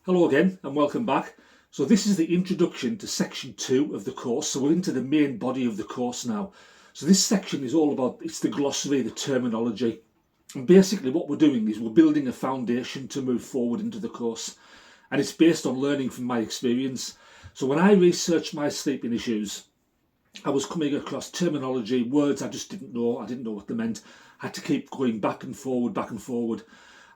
Hello again and welcome back. So this is the introduction to section 2 of the course. So we're into the main body of the course now. So this section is all about, it's the glossary, the terminology. And basically what we're doing is we're building a foundation to move forward into the course. And it's based on learning from my experience. So when I researched my sleeping issues, I was coming across terminology, words I just didn't know. I didn't know what they meant. I had to keep going back and forward.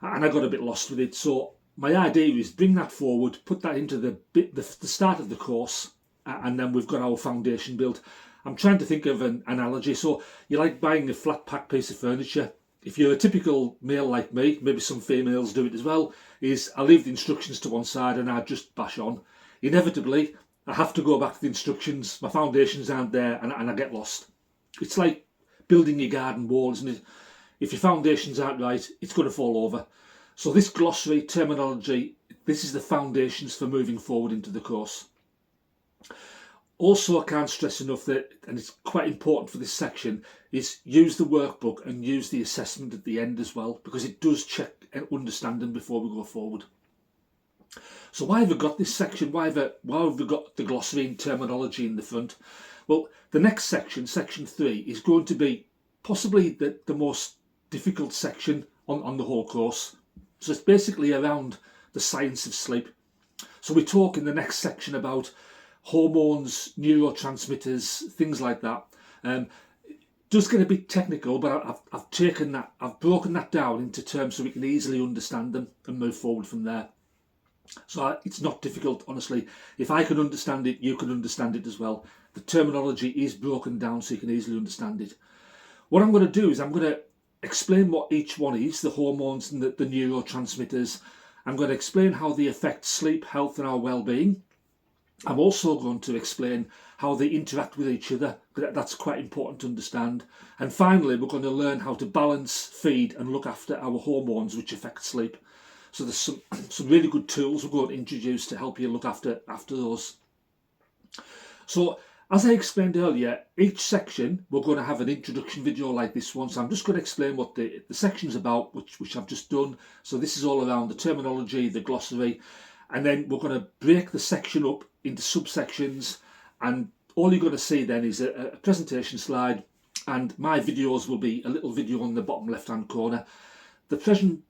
And I got a bit lost with it. So my idea is bring that forward, put that into the start of the course, and then we've got our foundation built. I'm trying to think of an analogy. So you like buying a flat pack piece of furniture. If you're a typical male like me, maybe some females do it as well, is I leave the instructions to one side and I just bash on. Inevitably, I have to go back to the instructions. My foundations aren't there and I get lost. It's like building your garden wall, isn't it? If your foundations aren't right, it's going to fall over. So this glossary terminology, this is the foundations for moving forward into the course. Also, I can't stress enough that, and it's quite important for this section, is use the workbook and use the assessment at the end as well, because it does check and understanding before we go forward. So why have we got this section? Why have we got the glossary and terminology in the front? Well, the next section, section 3, is going to be possibly the most difficult section on the whole course. So it's basically around the science of sleep. So we talk in the next section about hormones, neurotransmitters, things like that. Just going to be technical, but I've broken that down into terms so we can easily understand them and move forward from there. So it's not difficult, honestly. If I can understand it, you can understand it as well. The terminology is broken down so you can easily understand it. What I'm going to do is I'm going to explain what each one is, the hormones and the neurotransmitters. I'm going to explain how they affect sleep, health and our well-being. I'm also going to explain how they interact with each other. That's quite important to understand. And finally, we're going to learn how to balance, feed and look after our hormones which affect sleep. So there's some really good tools we're going to introduce to help you look after those. So as I explained earlier, each section we're going to have an introduction video like this one. So I'm just going to explain what the section's about, which I've just done. So this is all around the terminology, the glossary, and then we're going to break the section up into subsections, and all you're going to see then is a presentation slide, and my videos will be a little video on the bottom left hand corner. The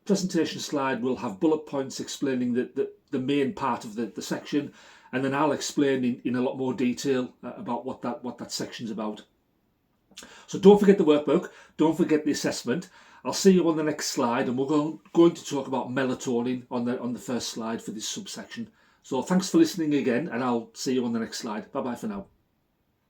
presentation slide will have bullet points explaining the main part of the section, and then I'll explain in a lot more detail about what that section's about. So don't forget the workbook, don't forget the assessment. I'll see you on the next slide, and we're going to talk about melatonin on the first slide for this subsection. So thanks for listening again, and I'll see you on the next slide. Bye bye for now.